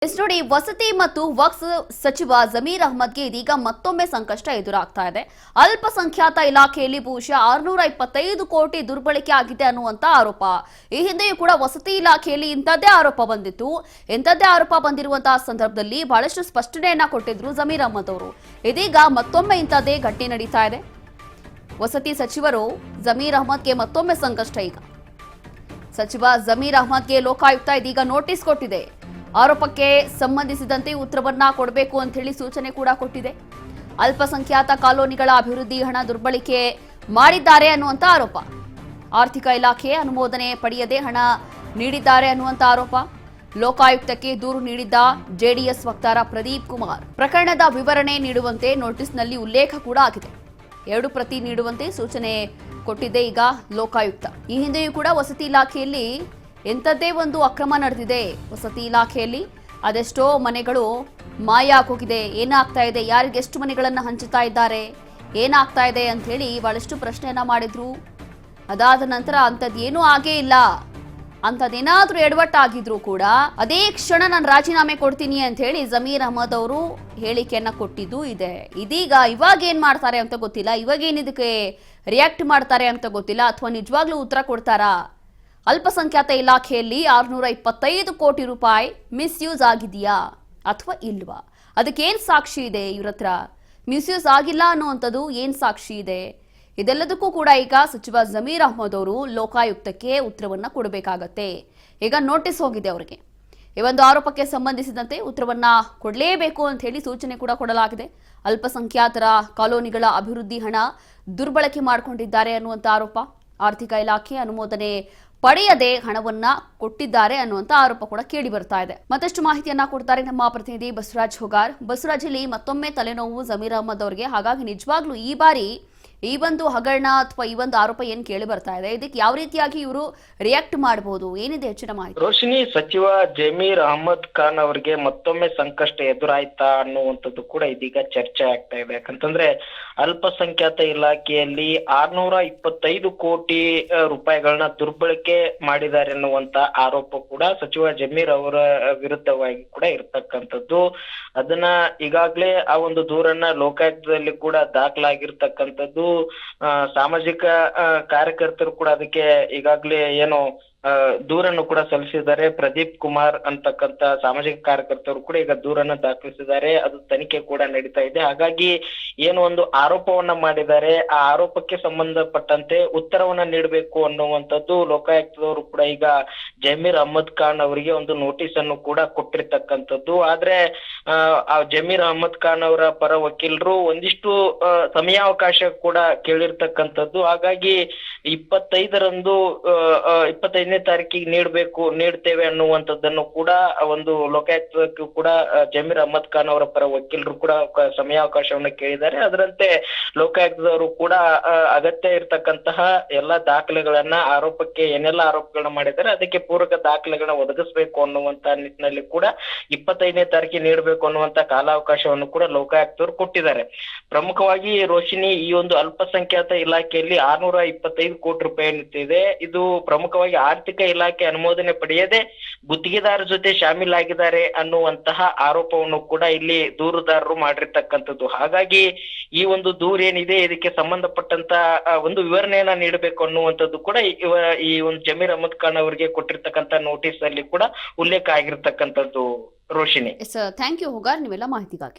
ನೋಡಿ, ವಸತಿ ಮತ್ತು ವಕ್ಫ್ ಸಚಿವ ಜಮೀರ್ ಅಹ್ಮದ್ಗೆ ಇದೀಗ ಮತ್ತೊಮ್ಮೆ ಸಂಕಷ್ಟ ಎದುರಾಗ್ತಾ ಇದೆ. ಅಲ್ಪಸಂಖ್ಯಾತ ಇಲಾಖೆಯಲ್ಲಿ ಬಹುಶಃ 625 ಕೋಟಿ ದುರ್ಬಳಕೆ ಆಗಿದೆ ಅನ್ನುವಂತ ಆರೋಪ. ಈ ಹಿಂದೆಯೂ ಕೂಡ ವಸತಿ ಇಲಾಖೆಯಲ್ಲಿ ಇಂಥದ್ದೇ ಆರೋಪ ಬಂದಿತ್ತು. ಇಂಥದ್ದೇ ಆರೋಪ ಬಂದಿರುವಂತಹ ಸಂದರ್ಭದಲ್ಲಿ ಬಹಳಷ್ಟು ಸ್ಪಷ್ಟನೆಯನ್ನ ಕೊಟ್ಟಿದ್ರು ಜಮೀರ್ ಅಹ್ಮದ್ ಅವರು. ಇದೀಗ ಮತ್ತೊಮ್ಮೆ ಇಂಥದ್ದೇ ಘಟನೆ ನಡೀತಾ ಇದೆ. ವಸತಿ ಸಚಿವರು ಜಮೀರ್ ಅಹ್ಮದ್ಗೆ ಮತ್ತೊಮ್ಮೆ ಸಂಕಷ್ಟ. ಈಗ ಸಚಿವ ಜಮೀರ್ ಅಹ್ಮದ್ಗೆ ಲೋಕಾಯುಕ್ತ ಇದೀಗ ನೋಟಿಸ್ ಕೊಟ್ಟಿದೆ. ಆರೋಪಕ್ಕೆ ಸಂಬಂಧಿಸಿದಂತೆ ಉತ್ತರವನ್ನ ಕೊಡಬೇಕು ಅಂತ ಹೇಳಿ ಸೂಚನೆ ಕೂಡ ಕೊಟ್ಟಿದೆ. ಅಲ್ಪಸಂಖ್ಯಾತ ಕಾಲೋನಿಗಳ ಅಭಿವೃದ್ಧಿ ಹಣ ದುರ್ಬಳಕೆ ಮಾಡಿದ್ದಾರೆ ಅನ್ನುವಂತ ಆರೋಪ. ಆರ್ಥಿಕ ಇಲಾಖೆ ಅನುಮೋದನೆ ಪಡೆಯದೆ ಹಣ ನೀಡಿದ್ದಾರೆ ಅನ್ನುವಂತ ಆರೋಪ. ಲೋಕಾಯುಕ್ತಕ್ಕೆ ದೂರು ನೀಡಿದ್ದ ಜೆಡಿಎಸ್ ವಕ್ತಾರ ಪ್ರದೀಪ್ ಕುಮಾರ್ ಪ್ರಕರಣದ ವಿವರಣೆ ನೀಡುವಂತೆ ನೋಟಿಸ್ನಲ್ಲಿ ಉಲ್ಲೇಖ ಕೂಡ ಆಗಿದೆ. 2 ಪ್ರತಿ ನೀಡುವಂತೆ ಸೂಚನೆ ಕೊಟ್ಟಿದೆ ಈಗ ಲೋಕಾಯುಕ್ತ. ಈ ಹಿಂದೆಯೂ ಕೂಡ ವಸತಿ ಇಲಾಖೆಯಲ್ಲಿ ಎಂಥದ್ದೇ ಒಂದು ಅಕ್ರಮ ನಡೆದಿದೆ. ವಸತಿ ಇಲಾಖೆಯಲ್ಲಿ ಅದೆಷ್ಟೋ ಮನೆಗಳು ಮಾಯ ಆಗೋಗಿದೆ. ಏನಾಗ್ತಾ ಇದೆ, ಯಾರಿಗೆ ಎಷ್ಟು ಮನೆಗಳನ್ನು ಹಂಚುತ್ತಾ ಇದ್ದಾರೆ, ಏನಾಗ್ತಾ ಇದೆ ಅಂತ ಹೇಳಿ ಬಹಳಷ್ಟು ಪ್ರಶ್ನೆಯನ್ನ ಮಾಡಿದ್ರು. ಅದಾದ ನಂತರ ಅಂಥದ್ದೇನೂ ಆಗೇ ಇಲ್ಲ, ಅಂಥದ್ದೇನಾದ್ರೂ ಎಡವಟ್ಟಾಗಿದ್ರು ಕೂಡ ಅದೇ ಕ್ಷಣ ನಾನು ರಾಜೀನಾಮೆ ಕೊಡ್ತೀನಿ ಅಂತ ಹೇಳಿ ಜಮೀರ್ ಅಹ್ಮದ್ ಅವರು ಹೇಳಿಕೆಯನ್ನ ಕೊಟ್ಟಿದ್ದು ಇದೆ. ಇವಾಗ ಏನ್ ಮಾಡ್ತಾರೆ ಅಂತ ಗೊತ್ತಿಲ್ಲ. ಇವಾಗೇನ್ ಇದಕ್ಕೆ ರಿಯಾಕ್ಟ್ ಮಾಡ್ತಾರೆ ಅಂತ ಗೊತ್ತಿಲ್ಲ, ಅಥವಾ ನಿಜವಾಗ್ಲೂ ಉತ್ತರ ಕೊಡ್ತಾರಾ? ಅಲ್ಪಸಂಖ್ಯಾತ ಇಲಾಖೆಯಲ್ಲಿ 625 ಕೋಟಿ ರೂಪಾಯಿ ಮಿಸ್ಯೂಸ್ ಆಗಿದೆಯಾ ಅಥವಾ ಇಲ್ವಾ? ಅದಕ್ಕೇನ್ ಸಾಕ್ಷಿ ಇದೆ? ಇವ್ರ ಹತ್ರ ಮಿಸ್ಯೂಸ್ ಆಗಿಲ್ಲ ಅನ್ನುವಂಥದ್ದು ಏನ್ ಸಾಕ್ಷಿ ಇದೆ? ಇದೆಲ್ಲದಕ್ಕೂ ಕೂಡ ಈಗ ಸಚಿವ ಜಮೀರ್ ಅಹ್ಮದ್ ಅವರು ಲೋಕಾಯುಕ್ತಕ್ಕೆ ಉತ್ತರವನ್ನ ಕೊಡಬೇಕಾಗತ್ತೆ. ಈಗ ನೋಟಿಸ್ ಹೋಗಿದೆ ಅವರಿಗೆ. ಈ ಒಂದು ಆರೋಪಕ್ಕೆ ಸಂಬಂಧಿಸಿದಂತೆ ಉತ್ತರವನ್ನ ಕೊಡಲೇಬೇಕು ಅಂತ ಹೇಳಿ ಸೂಚನೆ ಕೂಡ ಕೊಡಲಾಗಿದೆ. ಅಲ್ಪಸಂಖ್ಯಾತರ ಕಾಲೋನಿಗಳ ಅಭಿವೃದ್ಧಿ ಹಣ ದುರ್ಬಳಕೆ ಮಾಡಿಕೊಂಡಿದ್ದಾರೆ ಅನ್ನುವಂಥ ಆರೋಪ. ಆರ್ಥಿಕ ಇಲಾಖೆ ಅನುಮೋದನೆ ಪಡೆಯದೆ ಹಣವನ್ನ ಕೊಟ್ಟಿದ್ದಾರೆ ಅನ್ನುವಂತ ಆರೋಪ ಕೂಡ ಕೇಳಿ ಬರ್ತಾ ಇದೆ. ಮತ್ತಷ್ಟು ಮಾಹಿತಿಯನ್ನ ಕೊಡ್ತಾರೆ ನಮ್ಮ ಪ್ರತಿನಿಧಿ ಬಸವರಾಜ್ ಹುಗಾರ್. ಬಸವರಾಜ್, ಇಲ್ಲಿ ಮತ್ತೊಮ್ಮೆ ತಲೆನೋವು ಜಮೀರ್ ಅಹ್ಮದ್ ಅವರಿಗೆ. ಹಾಗಾಗಿ ನಿಜವಾಗ್ಲೂ ಈ ಬಾರಿ ಈ ಒಂದು ಹಗರಣ ಅಥವಾ ಈ ಒಂದು ಆರೋಪ ಏನ್ ಕೇಳಿ ಬರ್ತಾ ಇದೆ, ಇದಕ್ಕೆ ಯಾವ ರೀತಿಯಾಗಿ ಇವರು ರಿಯಾಕ್ಟ್ ಮಾಡಬಹುದು? ಏನಿದೆ ಹೆಚ್ಚಿನ ಮಾಹಿತಿ? ರೋಶಿನಿ, ಸಚಿವ ಜಮೀರ್ ಅಹ್ಮದ್ ಖಾನ್ ಅವರಿಗೆ ಮತ್ತೊಮ್ಮೆ ಸಂಕಷ್ಟ ಎದುರಾಯ್ತಾ ಅನ್ನುವಂಥದ್ದು ಕೂಡ ಇದೀಗ ಚರ್ಚೆ ಆಗ್ತಾ ಇದೆ. ಯಾಕಂತಂದ್ರೆ ಅಲ್ಪಸಂಖ್ಯಾತ ಇಲಾಖೆಯಲ್ಲಿ 625 ಕೋಟಿ ರೂಪಾಯಿಗಳನ್ನ ದುರ್ಬಳಕೆ ಮಾಡಿದ್ದಾರೆ ಅನ್ನುವಂತ ಆರೋಪ ಕೂಡ ಸಚಿವ ಜಮೀರ್ ಅವರ ವಿರುದ್ಧವಾಗಿ ಕೂಡ ಇರ್ತಕ್ಕಂಥದ್ದು. ಅದನ್ನ ಈಗಾಗಲೇ ಆ ಒಂದು ದೂರನ್ನ ಲೋಕಾಯುಕ್ತದಲ್ಲಿ ಕೂಡ ದಾಖಲಾಗಿರ್ತಕ್ಕಂಥದ್ದು. ಸಾಮಾಜಿಕ ಕಾರ್ಯಕರ್ತರು ಕೂಡ ಅದಕ್ಕೆ ಈಗಾಗಲೇ ಏನು ದೂರನ್ನು ಕೂಡ ಸಲ್ಲಿಸಿದ್ದಾರೆ. ಪ್ರದೀಪ್ ಕುಮಾರ್ ಅಂತಕ್ಕಂತ ಸಾಮಾಜಿಕ ಕಾರ್ಯಕರ್ತರು ಕೂಡ ಈಗ ದೂರನ್ನು ದಾಖಲಿಸಿದ್ದಾರೆ. ಅದು ತನಿಖೆ ಕೂಡ ನಡೀತಾ ಇದೆ. ಹಾಗಾಗಿ ಏನು ಒಂದು ಆರೋಪವನ್ನ ಮಾಡಿದ್ದಾರೆ, ಆ ಆರೋಪಕ್ಕೆ ಸಂಬಂಧಪಟ್ಟಂತೆ ಉತ್ತರವನ್ನ ನೀಡಬೇಕು ಅನ್ನುವಂಥದ್ದು ಲೋಕಾಯುಕ್ತದವರು ಕೂಡ ಈಗ ಜಮೀರ್ ಅಹ್ಮದ್ ಖಾನ್ ಅವರಿಗೆ ಒಂದು ನೋಟಿಸ್ ಅನ್ನು ಕೂಡ ಕೊಟ್ಟಿರ್ತಕ್ಕಂಥದ್ದು. ಆದ್ರೆ ಆ ಜಮೀರ್ ಅಹ್ಮದ್ ಖಾನ್ ಅವರ ಪರ ವಕೀಲರು ಒಂದಿಷ್ಟು ಸಮಯಾವಕಾಶ ಕೂಡ ಕೇಳಿರ್ತಕ್ಕಂಥದ್ದು. ಹಾಗಾಗಿ 25ರಂದು 25ನೇ ತಾರೀಕಿಗೆ ನೀಡ್ತೇವೆ ಅನ್ನುವಂಥದ್ದನ್ನು ಕೂಡ ಒಂದು ಲೋಕಾಯುಕ್ತಕ್ಕೂ ಕೂಡ ಜಮೀರ್ ಅಹ್ಮದ್ ಖಾನ್ ಅವರ ಪರ ವಕೀಲರು ಕೂಡ ಸಮಯಾವಕಾಶವನ್ನು ಕೇಳಿದ್ದಾರೆ. ಅದರಂತೆ ಲೋಕಾಯುಕ್ತದವರು ಕೂಡ ಅಗತ್ಯ ಇರತಕ್ಕಂತಹ ಎಲ್ಲಾ ದಾಖಲೆಗಳನ್ನ, ಆರೋಪಕ್ಕೆ ಏನೆಲ್ಲ ಆರೋಪಗಳನ್ನ ಮಾಡಿದ್ದಾರೆ ಅದಕ್ಕೆ ಪೂರಕ ದಾಖಲೆಗಳನ್ನ ಒದಗಿಸಬೇಕು ಅನ್ನುವಂತ ನಿಟ್ಟಿನಲ್ಲಿ ಕೂಡ 25ನೇ ತಾರೀಕಿಗೆ ನೀಡಬೇಕು ಅನ್ನುವಂತ ಕಾಲಾವಕಾಶವನ್ನು ಕೂಡ ಲೋಕಾಯುಕ್ತರು ಕೊಟ್ಟಿದ್ದಾರೆ. ಪ್ರಮುಖವಾಗಿ ರೋಶಿನಿ, ಈ ಒಂದು ಅಲ್ಪಸಂಖ್ಯಾತ ಇಲಾಖೆಯಲ್ಲಿ 625 ಕೋಟಿ ರೂಪಾಯಿ ಇದೆ. ಇದು ಪ್ರಮುಖವಾಗಿ ಆರ್ಥಿಕ ಇಲಾಖೆ ಅನುಮೋದನೆ ಪಡೆಯದೆ ಗುತ್ತಿಗೆದಾರರ ಜೊತೆ ಶಾಮೀಲಾಗಿದ್ದಾರೆ ಅನ್ನುವಂತಹ ಆರೋಪವನ್ನು ಕೂಡ ಇಲ್ಲಿ ದೂರುದಾರರು ಮಾಡಿರ್ತಕ್ಕಂಥದ್ದು. ಹಾಗಾಗಿ ಈ ಒಂದು ದೂರ ಏನಿದೆ ಇದಕ್ಕೆ ಸಂಬಂಧಪಟ್ಟಂತ ಒಂದು ವಿವರಣೆಯನ್ನ ನೀಡಬೇಕು ಅನ್ನುವಂಥದ್ದು ಕೂಡ ಈ ಒಂದು ಜಮೀರ್ ಅಹ್ಮದ್ ಖಾನ್ ಅವರಿಗೆ ಕೊಟ್ಟಿರ್ತಕ್ಕಂಥ ನೋಟಿಸ್ ಅಲ್ಲಿ ಕೂಡ ಉಲ್ಲೇಖ ಆಗಿರ್ತಕ್ಕಂಥದ್ದು. ರೋಶಿನಿ, ಥ್ಯಾಂಕ್ ಯು ಹುಗಾರ್, ನೀವೆಲ್ಲ ಮಾಹಿತಿಗಾಗಿ.